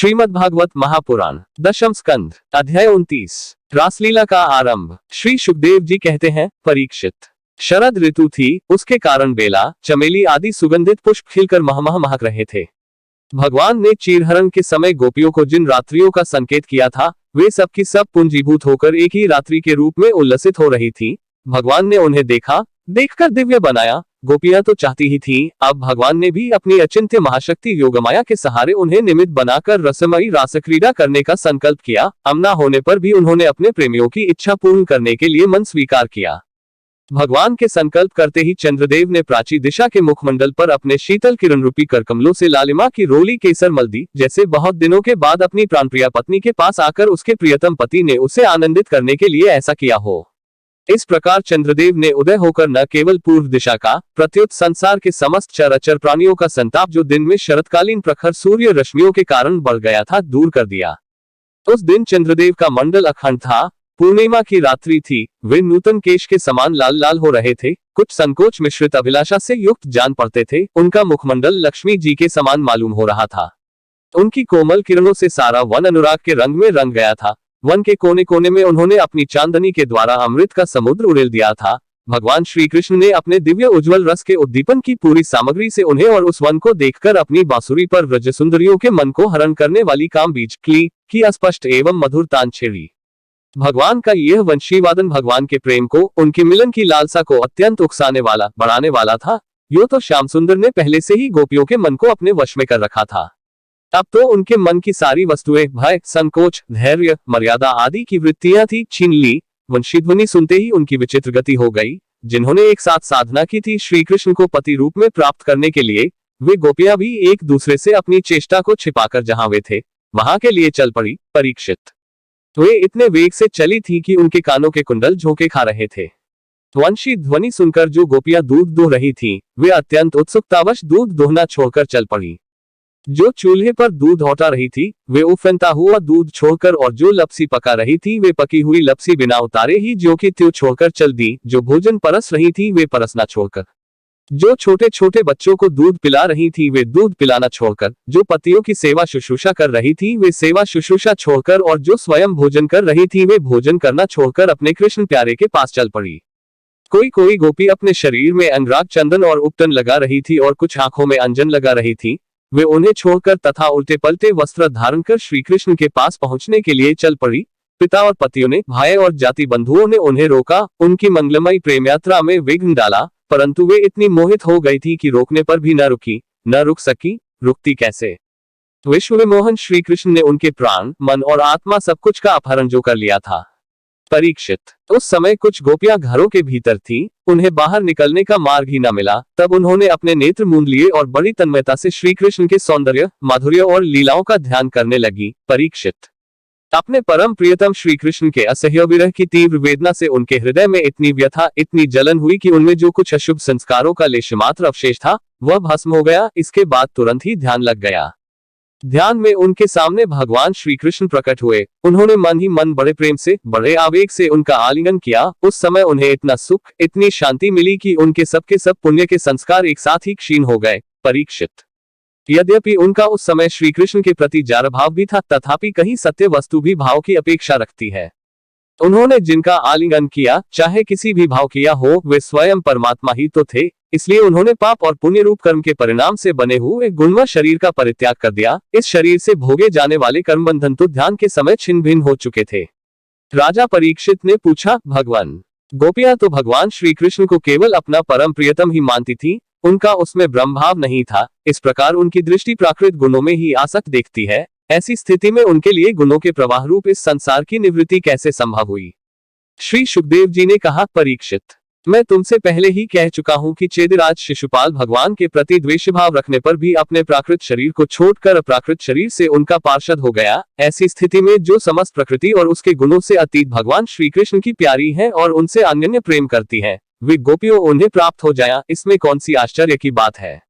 श्रीमद्भागवत महापुराण दशम स्कंध अध्याय 29 रासलीला का आरंभ। श्री सुखदेव जी कहते हैं, परीक्षित, शरद ऋतु थी, उसके कारण बेला, चमेली आदि सुगंधित पुष्प खिलकर महमह महक रहे थे। भगवान ने चीरहरण के समय गोपियों को जिन रात्रियों का संकेत किया था, वे सब की सब पुंजीभूत होकर एक ही रात्रि के रूप में उल्लसित हो रही थी। भगवान ने उन्हें देखा, देखकर दिव्य बनाया। गोपियां तो चाहती ही थीं, अब भगवान ने भी अपनी अचिंत्य महाशक्ति योगमाया के सहारे उन्हें निमित्त बनाकर रसमयी रासक्रीड़ा करने का संकल्प किया। अमना होने पर भी उन्होंने अपने प्रेमियों की इच्छा पूर्ण करने के लिए मन स्वीकार किया। भगवान के संकल्प करते ही चंद्रदेव ने प्राची दिशा के मुखमंडल पर अपने शीतल किरण रूपी करकमलों से लालिमा की रोली केसर मल दी, जैसे बहुत दिनों के बाद अपनी प्राणप्रिया पत्नी के पास आकर उसके प्रियतम पति ने उसे आनंदित करने के लिए ऐसा किया हो। इस प्रकार चंद्रदेव ने उदय होकर न केवल पूर्व दिशा का, प्रत्युत संसार के समस्त चराचर प्राणियों का संताप जो दिन में शरतकालीन प्रखर सूर्य रश्मियों के कारण बढ़ गया था, दूर कर दिया। उस दिन चंद्रदेव का मंडल अखंड था। पूर्णिमा की रात्रि थी। वे नूतन केश के समान लाल लाल हो रहे थे, कुछ संकोच मिश्रित अभिलाषा से युक्त जान पड़ते थे। उनका मुखमंडल लक्ष्मी जी के समान मालूम हो रहा था। उनकी कोमल किरणों से सारा वन अनुराग के रंग में रंग गया था। वन के कोने कोने में उन्होंने अपनी चांदनी के द्वारा अमृत का समुद्र उड़ेल दिया था। भगवान श्री कृष्ण ने अपने दिव्य उज्जवल रस के उद्दीपन की पूरी सामग्री से उन्हें और उस वन को देखकर अपनी बांसुरी पर व्रज सुंदरियों के मन को हरण करने वाली काम बीज क्ली की अस्पष्ट एवं मधुर तान छेड़ी। भगवान का यह वंशीवादन भगवान के प्रेम को, उनके मिलन की लालसा को अत्यंत उकसाने वाला, बढ़ाने वाला था। यो तो श्याम सुंदर ने पहले से ही गोपियों के मन को अपने वश में कर रखा था। अब तो उनके मन की सारी वस्तुएं भय, संकोच, धैर्य, मर्यादा आदि की वृत्तियां थी छीन ली। वंशीध्वनि सुनते ही उनकी विचित्र गति हो गई। जिन्होंने एक साथ साधना की थी श्री कृष्ण को पति रूप में प्राप्त करने के लिए, वे गोपियां भी एक दूसरे से अपनी चेष्टा को छिपाकर जहां वे थे वहां के लिए चल पड़ी। परीक्षित, वे इतने वेग से चली थी कि उनके कानों के कुंडल झोंके खा रहे थे। वंशी ध्वनि सुनकर जो गोपियां दूध दुह रही थीं, वे अत्यंत उत्सुकतावश दूध दोहना छोड़कर चल पड़ी। जो चूल्हे पर दूध औटा रही थी, वे उफनता हुआ दूध छोड़कर, और जो लपसी पका रही थी, वे पकी हुई लपसी बिना उतारे ही ज्यों की त्यों छोड़कर चल दी। जो भोजन परस रही थी, वे परसना छोड़कर, जो छोटे छोटे बच्चों को दूध पिला रही थी, वे दूध पिलाना छोड़कर, जो पतियों की सेवा शुश्रूषा कर रही थी, वे सेवा शुश्रूषा छोड़कर, और जो स्वयं भोजन कर रही थी, वे भोजन करना छोड़कर अपने कृष्ण प्यारे के पास चल पड़ी। कोई कोई गोपी अपने शरीर में अंगराग, चंदन और उपटन लगा रही थी, और कुछ आंखों में अंजन लगा रही थी। वे उन्हें छोड़कर तथा उल्टे पलटे वस्त्र धारण कर श्री कृष्ण के पास पहुंचने के लिए चल पड़ी। पिता और पतियों ने, भाई और जाति बंधुओं ने उन्हें रोका, उनकी मंगलमयी प्रेम यात्रा में विघ्न डाला, परंतु वे इतनी मोहित हो गई थी कि रोकने पर भी न रुकी, न रुक सकी। रुकती कैसे? विश्व मोहन श्री कृष्ण ने उनके प्राण, मन और आत्मा सब कुछ का अपहरण जो कर लिया था। परीक्षित, उस समय कुछ गोपियां घरों के भीतर थीं, उन्हें बाहर निकलने का मार्ग ही न मिला। तब उन्होंने अपने नेत्र मूंद लिए और बड़ी तन्मयता से श्री कृष्ण के सौंदर्य, माधुर्य और लीलाओं का ध्यान करने लगी। परीक्षित, अपने परम प्रियतम श्री कृष्ण के असह्य विरह की तीव्र वेदना से उनके हृदय में इतनी व्यथा, इतनी जलन हुई कि उनमें जो कुछ अशुभ संस्कारों का लेशमात्र अवशेष था, वह भस्म हो गया। इसके बाद तुरंत ही ध्यान लग गया। ध्यान में उनके सामने भगवान श्री कृष्ण प्रकट हुए। उन्होंने मन ही मन बड़े प्रेम से, बड़े आवेग से उनका आलिंगन किया। उस समय उन्हें इतना सुख, इतनी शांति मिली कि उनके सबके सब पुण्य के संस्कार एक साथ ही क्षीण हो गए। परीक्षित, यद्यपि उनका उस समय श्री कृष्ण के प्रति जार भाव भी था, तथापि कहीं सत्य वस्तु भी भाव की अपेक्षा रखती है। उन्होंने जिनका आलिंगन किया, चाहे किसी भी भाव किया हो, वे स्वयं परमात्मा ही तो थे। इसलिए उन्होंने पाप और पुण्य रूप कर्म के परिणाम से बने हुए गुणमय शरीर का परित्याग कर दिया। इस शरीर से भोगे जाने वाले कर्म बंधन तो ध्यान के समय छिन्न भिन्न हो चुके थे। राजा परीक्षित ने पूछा, भगवान, गोपियां तो भगवान श्री कृष्ण को केवल अपना परम प्रियतम ही मानती थी, उनका उसमें ब्रह्म भाव नहीं था। इस प्रकार उनकी दृष्टि प्राकृत गुणों में ही आसक्त देखती है। ऐसी स्थिति में उनके लिए गुणों के प्रवाह रूप इस संसार की निवृत्ति कैसे संभव हुई? श्री सुखदेव जी ने कहा, परीक्षित, मैं तुमसे पहले ही कह चुका हूं कि चेदिराज शिशुपाल भगवान के प्रति द्वेष भाव रखने पर भी अपने प्राकृत शरीर को छोड़कर अप्राकृत शरीर से उनका पार्षद हो गया। ऐसी स्थिति में जो समस्त प्रकृति और उसके गुणों से अतीत भगवान श्री कृष्ण की प्यारी हैं और उनसे अन्योन्य प्रेम करती हैं, वे गोपियों उन्हें प्राप्त हो जाया, इसमें कौन सी आश्चर्य की बात है?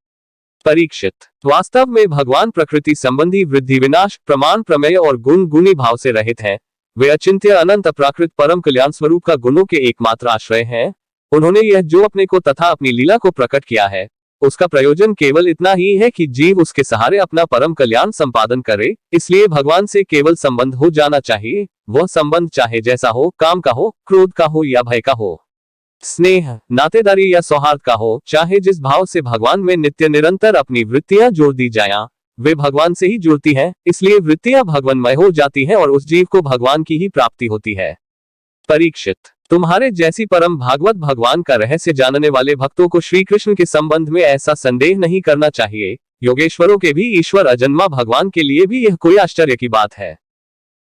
परीक्षित, वास्तव में भगवान प्रकृति संबंधी वृद्धि, विनाश, प्रमाण, प्रमेय और गुण गुणी भाव से रहित हैं। वे अचिंत्य, अनंत, अप्राकृत, परम कल्याण स्वरूप का गुणों के एकमात्र आश्रय हैं। उन्होंने यह जो अपने को तथा अपनी लीला को प्रकट किया है, उसका प्रयोजन केवल इतना ही है कि जीव उसके सहारे अपना परम कल्याण संपादन करे। इसलिए भगवान से केवल संबंध हो जाना चाहिए। वह संबंध चाहे जैसा हो, काम का हो, क्रोध का हो या भय का हो, स्नेह, नातेदारी या सौहार्द का हो, चाहे जिस भाव से भगवान में नित्य निरंतर अपनी वृत्तियां जोड़ दी जाएं, वे भगवान से ही जुड़ती हैं। इसलिए वृत्तियां भगवानमय हो जाती हैं और उस जीव को भगवान की ही प्राप्ति होती है। परीक्षित, तुम्हारे जैसी परम भागवत भगवान का रहस्य जानने वाले भक्तों को श्री कृष्ण के संबंध में ऐसा संदेह नहीं करना चाहिए। योगेश्वरों के भी ईश्वर अजन्मा भगवान के लिए भी यह कोई आश्चर्य की बात है।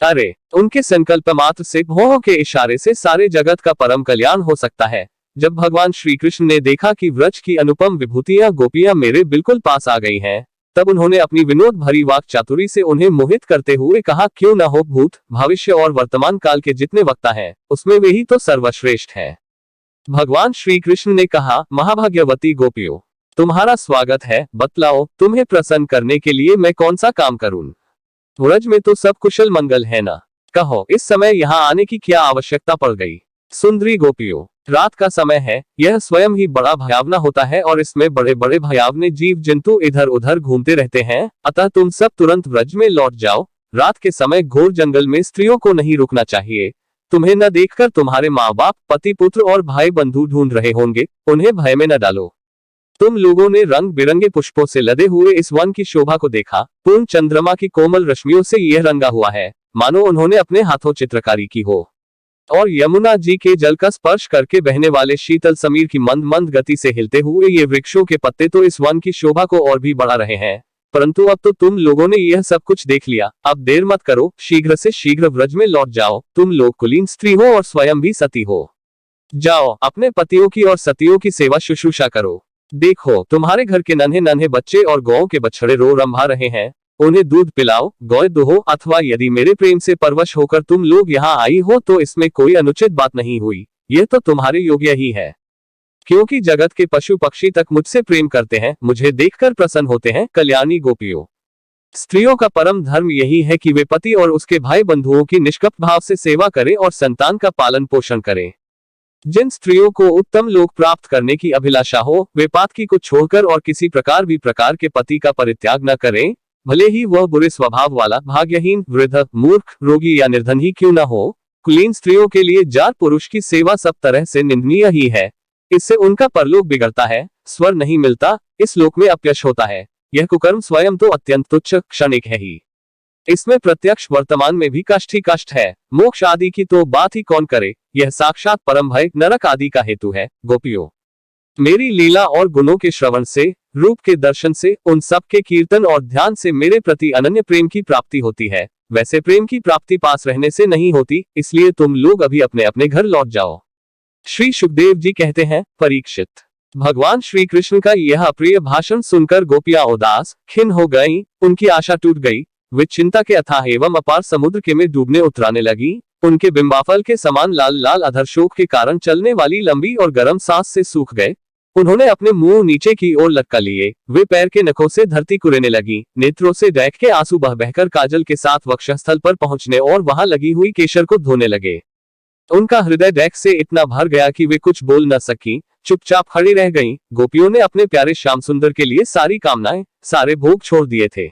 अरे, उनके संकल्प मात्र से, भौहों के इशारे से सारे जगत का परम कल्याण हो सकता है। जब भगवान श्री कृष्ण ने देखा कि व्रज की अनुपम विभूतियां गोपियां मेरे बिल्कुल पास आ गई हैं, तब उन्होंने अपनी विनोद भरी वाक चातुरी से उन्हें मोहित करते हुए कहा, क्यों न हो भूत, भविष्य और वर्तमान काल के जितने वक्ता हैं, उसमें वे ही तो सर्वश्रेष्ठ है। भगवान श्री कृष्ण ने कहा, महाभाग्यवती गोपियों, तुम्हारा स्वागत है। बतलाओ, तुम्हें प्रसन्न करने के लिए मैं कौन सा काम करूं? व्रज में तो सब कुशल मंगल है ना? कहो, इस समय यहाँ आने की क्या आवश्यकता पड़ गई? सुंदरी गोपियों, रात का समय है, यह स्वयं ही बड़ा भयावना होता है और इसमें बड़े बड़े भयावने जीव जंतु इधर उधर घूमते रहते हैं। अतः तुम सब तुरंत व्रज में लौट जाओ। रात के समय घोर जंगल में स्त्रियों को नहीं रुकना चाहिए। तुम्हें न देखकर तुम्हारे माँ बाप, पति पुत्र और भाई बंधु ढूंढ रहे होंगे, उन्हें भय में न डालो। तुम लोगों ने रंग बिरंगे पुष्पों से लदे हुए इस वन की शोभा को देखा। पूर्ण चंद्रमा की कोमल रश्मियों से यह रंगा हुआ है, मानो उन्होंने अपने हाथों चित्रकारी की हो। और यमुना जी के जल का स्पर्श करके बहने वाले शीतल समीर की मंद मंद गति से हिलते हुए ये वृक्षों के पत्ते तो इस वन की शोभा को और भी बढ़ा रहे हैं। परंतु अब तो तुम लोगों ने यह सब कुछ देख लिया। अब देर मत करो, शीघ्र से शीघ्र व्रज में लौट जाओ। तुम लोग कुलीन स्त्री हो और स्वयं भी सती हो। जाओ, अपने पतियों की और सतियों की सेवा शुश्रूषा करो। देखो, तुम्हारे घर के नन्हे नन्हे बच्चे और गौओं के बछड़े रो रंभा रहे हैं, उन्हें दूध पिलाओ, गौ दुहो। अथवा यदि मेरे प्रेम से परवश होकर तुम लोग यहाँ आई हो तो इसमें कोई अनुचित बात नहीं हुई, यह तो तुम्हारे योग्य ही है। क्योंकि जगत के पशु पक्षी तक मुझसे प्रेम करते हैं, मुझे देखकर प्रसन्न होते हैं। कल्याणी गोपियों, स्त्रियों का परम धर्म यही है कि वे पति और उसके भाई बंधुओं की निष्कपट भाव से सेवा करें और संतान का पालन पोषण करें। जिन स्त्रियों को उत्तम लोक प्राप्त करने की अभिलाषा हो, वे पातकी को छोड़कर और किसी प्रकार भी प्रकार के पति का परित्याग न करें, भले ही वह बुरे स्वभाव वाला, भाग्यहीन, वृद्ध, मूर्ख, रोगी या निर्धन ही क्यों न हो। कुलीन स्त्रियों के लिए जार पुरुष की सेवा सब तरह से निंदनीय ही है। इससे उनका परलोक बिगड़ता है, स्वर नहीं मिलता, इस लोक में अपयश होता है। यह कुकर्म स्वयं तो अत्यंत तुच्छ क्षणिक है ही, इसमें प्रत्यक्ष वर्तमान में भी कष्ट ही कष्ट है। मोक्ष आदि की तो बात ही कौन करे, यह साक्षात परम भय नरक आदि का हेतु है। गोपियों, मेरी लीला और गुणों के श्रवण से, रूप के दर्शन से, उन सब के कीर्तन और ध्यान से मेरे प्रति अनन्य प्रेम की प्राप्ति होती है। वैसे प्रेम की प्राप्ति पास रहने से नहीं होती, इसलिए तुम लोग अभी अपने अपने घर लौट जाओ। श्री सुखदेव जी कहते हैं, परीक्षित, भगवान श्री कृष्ण का यह अप्रिय भाषण सुनकर गोपियां उदास, खिन्न हो गईं, उनकी आशा टूट गई। वे चिंता के अथाह एवं अपार समुद्र के में डूबने उतराने लगी। उनके बिंबाफल के समान लाल लाल अधर शोक के कारण चलने वाली लंबी और गर्म सांस से सूख गए। उन्होंने अपने मुंह नीचे की ओर लटका लिए। वे पैर के नखों से धरती कुरेने लगी। नेत्रों से डैक के आंसू बह बहकर काजल के साथ वक्षस्थल पर पहुंचने और वहां लगी हुई केशर को धोने लगे। उनका हृदय डैक से इतना भर गया कि वे कुछ बोल न सकी, चुपचाप खड़ी रह गईं। गोपियों ने अपने प्यारे श्याम सुंदर के लिए सारी कामनाएं, सारे भोग छोड़ दिए थे।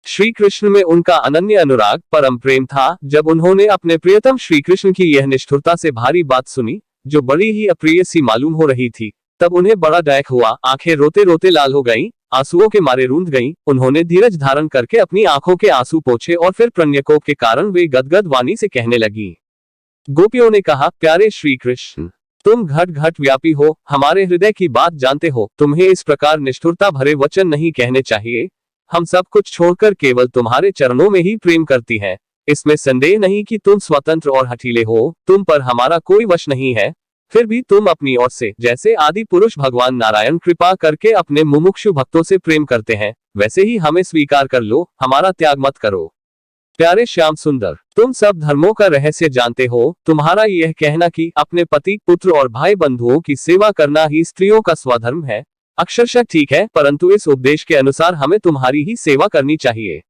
श्री कृष्ण में उनका अनन्य अनुराग, परम प्रेम था। जब उन्होंने अपने प्रियतम श्री कृष्ण की यह निष्ठुरता से भारी बात सुनी, जो बड़ी ही अप्रिय सी मालूम हो रही थी, तब उन्हें बड़ा डैक हुआ। आंखें रोते रोते लाल हो गईं, आंसुओं के मारे रूंध गईं। उन्होंने धीरज धारण करके अपनी आंखों के आंसू पोंछे और फिर प्रणयकोप के कारण वे गदगद वाणी से कहने लगी। गोपियों ने कहा, प्यारे श्री कृष्ण, तुम घट घट व्यापी हो, हमारे हृदय की बात जानते हो। तुम्हें इस प्रकार निष्ठुरता भरे वचन नहीं कहने चाहिए। हम सब कुछ छोड़कर केवल तुम्हारे चरणों में ही प्रेम करती हैं। इसमें संदेह नहीं कि तुम स्वतंत्र और हठीले हो, तुम पर हमारा कोई वश नहीं है। फिर भी तुम अपनी ओर से, जैसे आदि पुरुष भगवान नारायण कृपा करके अपने मुमुक्षु भक्तों से प्रेम करते हैं, वैसे ही हमें स्वीकार कर लो, हमारा त्याग मत करो। प्यारे श्याम सुंदर, तुम सब धर्मों का रहस्य जानते हो। तुम्हारा यह कहना कि अपने पति, पुत्र और भाई बंधुओं की सेवा करना ही स्त्रियों का स्वधर्म है, अक्षरशः ठीक है, परंतु इस उपदेश के अनुसार हमें तुम्हारी ही सेवा करनी चाहिए।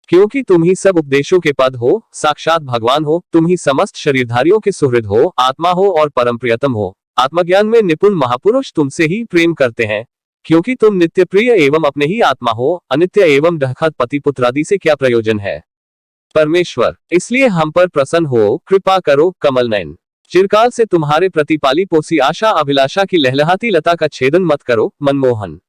क्योंकि तुम ही सब उपदेशों के पद हो, साक्षात भगवान हो। तुम ही समस्त शरीरधारियों के सुहृद हो, आत्मा हो और परम प्रियतम हो। आत्मज्ञान में निपुण महापुरुष तुमसे ही प्रेम करते हैं। क्योंकि तुम नित्य प्रिय एवं अपने ही आत्मा हो, अनित्य एवं ढखत पति पुत्रादि से क्या प्रयोजन है। परमेश्वर, इसलिए हम पर प्रसन्न हो, कृपा करो। कमल नयन, चिरकाल से तुम्हारे प्रति पाली पोसी आशा अभिलाषा की लहलहाती लता का छेदन मत करो। मनमोहन,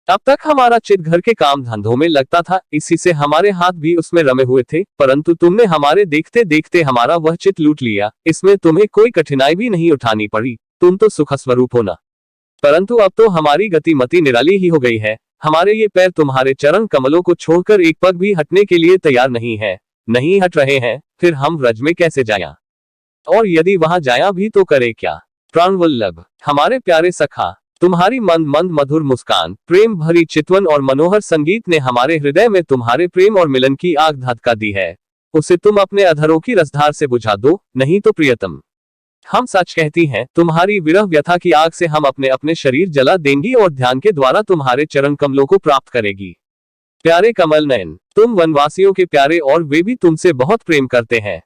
अब तक हमारा चित घर के काम धंधों में लगता था, इसी से हमारे हाथ भी उसमें रमे हुए थे, परंतु तुमने हमारे देखते देखते हमारा वह चित लूट लिया। इसमें तुम्हें कोई कठिनाई भी नहीं उठानी पड़ी, तुम तो सुख स्वरूप हो ना। परंतु अब तो हमारी गति मति निराली ही हो गई है। हमारे ये पैर तुम्हारे चरण कमलों को छोड़कर एक पग भी हटने के लिए तैयार नहीं है, नहीं हट रहे हैं, फिर हम व्रज में कैसे जाया, और यदि वहां जाया भी तो करे क्या। प्राणवल्लभ, हमारे प्यारे सखा, तुम्हारी मंद मंद मधुर मुस्कान, प्रेम भरी चितवन और मनोहर संगीत ने हमारे हृदय में तुम्हारे प्रेम और मिलन की आग धधका दी है। उसे तुम अपने अधरों की रसधार से बुझा दो, नहीं तो प्रियतम, हम सच कहती हैं, तुम्हारी विरह व्यथा की आग से हम अपने अपने शरीर जला देंगी और ध्यान के द्वारा तुम्हारे चरण कमलों को प्राप्त करेगी। प्यारे कमल नयन, तुम वनवासियों के प्यारे और वे भी तुमसे बहुत प्रेम करते हैं।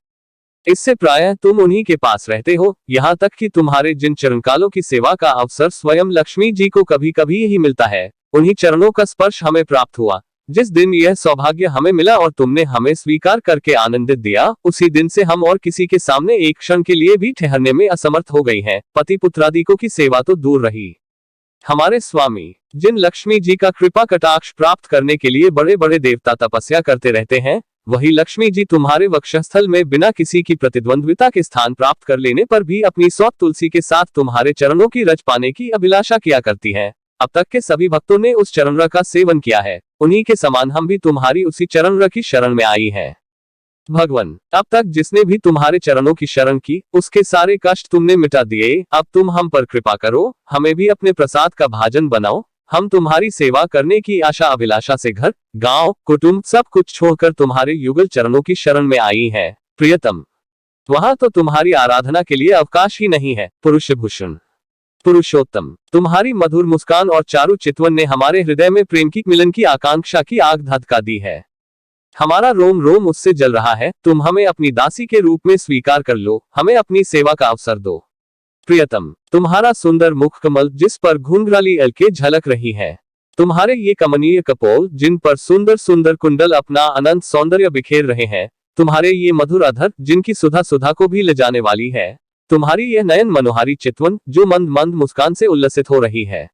इससे प्रायः तुम उन्हीं के पास रहते हो, यहाँ तक कि तुम्हारे जिन चरणकालों की सेवा का अवसर स्वयं लक्ष्मी जी को कभी कभी ही मिलता है, उन्हीं चरणों का स्पर्श हमें प्राप्त हुआ। जिस दिन यह सौभाग्य हमें मिला और तुमने हमें स्वीकार करके आनंदित दिया, उसी दिन से हम और किसी के सामने एक क्षण के लिए भी ठहरने में असमर्थ हो गई हैं। पति पुत्रादिकों की सेवा तो दूर रही, हमारे स्वामी, जिन लक्ष्मी जी का कृपा कटाक्ष प्राप्त करने के लिए बड़े बड़े देवता तपस्या करते रहते हैं, वही लक्ष्मी जी तुम्हारे वक्षस्थल में बिना किसी की प्रतिद्वंद्विता के स्थान प्राप्त कर लेने पर भी अपनी सौत तुलसी के साथ तुम्हारे चरणों की रज पाने की अभिलाषा किया करती है। अब तक के सभी भक्तों ने उस चरण का सेवन किया है, उन्हीं के समान हम भी तुम्हारी उसी चरण की शरण में आई हैं। भगवान, अब तक जिसने भी तुम्हारे चरणों की शरण की, उसके सारे कष्ट तुमने मिटा दिए। अब तुम हम पर कृपा करो, हमें भी अपने प्रसाद का भाजन बनाओ। हम तुम्हारी सेवा करने की आशा अभिलाषा से घर, गांव, कुटुंब सब कुछ छोड़कर तुम्हारे युगल चरणों की शरण में आई हैं। प्रियतम, वहां तो तुम्हारी आराधना के लिए अवकाश ही नहीं है। पुरुष भूषण, पुरुषोत्तम, तुम्हारी मधुर मुस्कान और चारु चितवन ने हमारे हृदय में प्रेम की मिलन की आकांक्षा की आग धधका दी है। हमारा रोम रोम उससे जल रहा है। तुम हमें अपनी दासी के रूप में स्वीकार कर लो, हमें अपनी सेवा का अवसर दो। प्रियतम, तुम्हारा सुंदर मुख कमल जिस पर घुंघराली अलके झलक रही है, तुम्हारे ये कमनीय कपोल जिन पर सुंदर सुंदर कुंडल अपना अनंत सौंदर्य बिखेर रहे हैं, तुम्हारे ये मधुर अधर जिनकी सुधा सुधा को भी ले जाने वाली है, तुम्हारी यह नयन मनोहारी चितवन जो मंद मंद मुस्कान से उल्लसित हो रही है,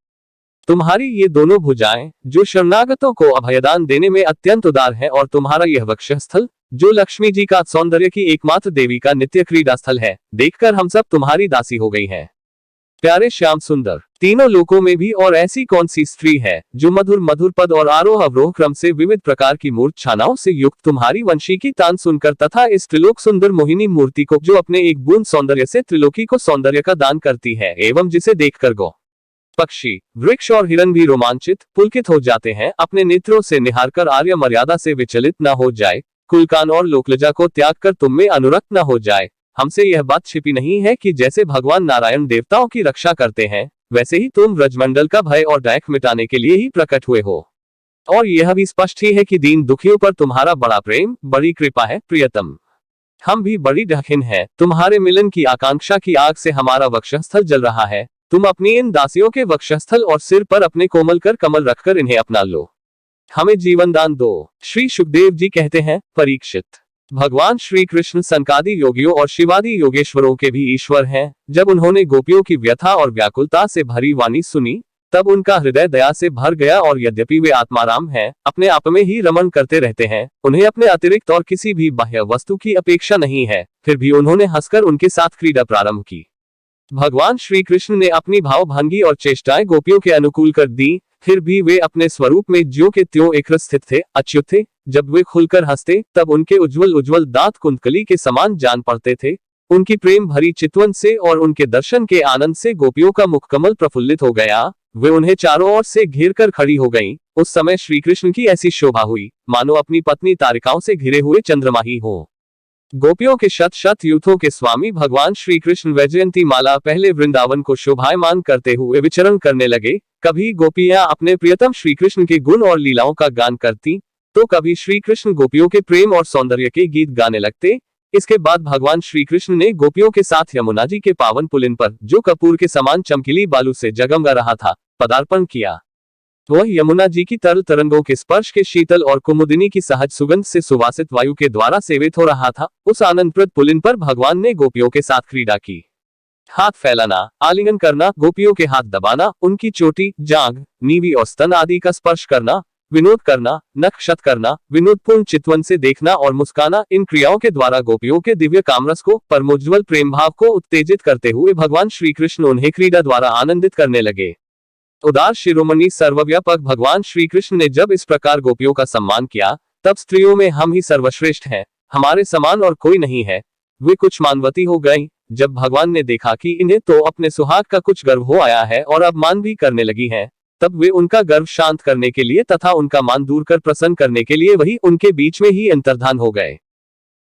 तुम्हारी ये दोनों भुजाएं जो शरणागतों को अभयदान देने में अत्यंत उदार है, और तुम्हारा यह वक्षस्थल जो लक्ष्मी जी का सौंदर्य की एकमात्र देवी का नित्य क्रीड़ा स्थल है, देखकर हम सब तुम्हारी दासी हो गई हैं। प्यारे श्याम सुंदर, तीनों लोकों में भी और ऐसी कौन सी स्त्री है जो मधुर मधुर पद और आरोह अवरोह क्रम से विविध प्रकार की मूर्छनाओं से युक्त तुम्हारी वंशी की तान सुनकर तथा इस त्रिलोक सुंदर मोहिनी मूर्ति को जो अपने एक बूंद सौंदर्य से त्रिलोकी को सौंदर्य का दान करती है, एवं जिसे देखकर गौ, पक्षी, वृक्ष और हिरन भी रोमांचित पुलकित हो जाते हैं, अपने नेत्रों से निहारकर आर्य मर्यादा से विचलित न हो जाए, कुलकान और लोकलज्जा को त्याग कर तुम में अनुरक्त न हो जाए। हमसे यह बात छिपी नहीं है कि जैसे भगवान नारायण देवताओं की रक्षा करते हैं, वैसे ही तुम ब्रजमंडल का भय और डैक मिटाने के लिए ही प्रकट हुए हो। और यह भी स्पष्ट ही है कि दीन दुखियों पर तुम्हारा बड़ा प्रेम, बड़ी कृपा है। प्रियतम, हम भी बड़ी ढकिन है, तुम्हारे मिलन की आकांक्षा की आग से हमारा वक्षस्थल जल रहा है। तुम अपनी इन दासियों के वक्षस्थल और सिर पर अपने कोमल कर कमल रखकर इन्हें अपना लो, हमें जीवन दान दो। श्री सुखदेव जी कहते हैं, परीक्षित, भगवान श्री कृष्ण सनकादि योगियों और शिवादि योगेश्वरों के भी ईश्वर हैं। जब उन्होंने गोपियों की व्यथा और व्याकुलता से भरी वाणी सुनी, तब उनका हृदय दया से भर गया, और यद्यपि वे आत्माराम हैं, अपने आप में ही रमण करते रहते हैं, उन्हें अपने अतिरिक्त और किसी भी बाह्य वस्तु की अपेक्षा नहीं है, फिर भी उन्होंने हंसकर उनके साथ क्रीड़ा प्रारंभ की। भगवान श्री कृष्ण ने अपनी भावभंगी और चेष्टाएं गोपियों के अनुकूल कर दी, फिर भी वे अपने स्वरूप में ज्यों के त्यों एकरस स्थित थे, अच्युत थे। जब वे खुलकर हंसते, तब उनके उज्जवल उज्जवल दांत कुंतकली के समान जान पड़ते थे। उनकी प्रेम भरी चितवन से और उनके दर्शन के आनंद से गोपियों का मुखकमल प्रफुल्लित हो गया। वे उन्हें चारों ओर से घेर कर खड़ी हो गईं। उस समय श्री कृष्ण की ऐसी शोभा हुई, मानो अपनी पत्नी तारिकाओं से घिरे हुए चंद्रमा ही हो। गोपियों के शत शत यूथों के स्वामी भगवान श्री कृष्ण वैजयंती माला पहले वृंदावन को शोभायमान करते हुए विचरण करने लगे। कभी गोपियां अपने प्रियतम श्री कृष्ण के गुण और लीलाओं का गान करती, तो कभी श्री कृष्ण गोपियों के प्रेम और सौंदर्य के गीत गाने लगते। इसके बाद भगवान श्री कृष्ण ने गोपियों के साथ यमुना जी के पावन पुलिन पर, जो कपूर के समान चमकीली बालू से जगमगा रहा था, पदार्पण किया। वह यमुना जी की तरल तरंगों के स्पर्श के शीतल और कुमुदिनी की सहज सुगंध से सुवासित वायु के द्वारा सेवित हो रहा था। उस आनंदप्रद पुलिन पर भगवान ने गोपियों के साथ क्रीड़ा की। हाथ फैलाना, आलिंगन करना, गोपियों के हाथ दबाना, उनकी चोटी, जांघ, नीवी और स्तन आदि का स्पर्श करना, विनोद करना, नख क्षत करना, विनोदपूर्ण चितवन से देखना और मुस्काना, इन क्रियाओं के द्वारा गोपियों के दिव्य कामरस को, परमोज्ज्वल प्रेम भाव को उत्तेजित करते हुए भगवान श्री कृष्ण उन्हें क्रीड़ा द्वारा आनंदित करने लगे। उदार शिरोमणि सर्वव्यापक भगवान श्री कृष्ण ने जब इस प्रकार गोपियों का सम्मान किया, तब स्त्रियों में हम ही सर्वश्रेष्ठ हैं, हमारे समान और कोई नहीं है। वे कुछ मानवती हो गईं। जब भगवान ने देखा कि इन्हें तो अपने सुहाग का कुछ गर्व हो आया है और अब मान भी करने लगी हैं, तब वे उनका गर्व शांत करने के लिए तथा उनका मान दूर कर प्रसन्न करने के लिए वही उनके बीच में ही अंतर्धान हो गए।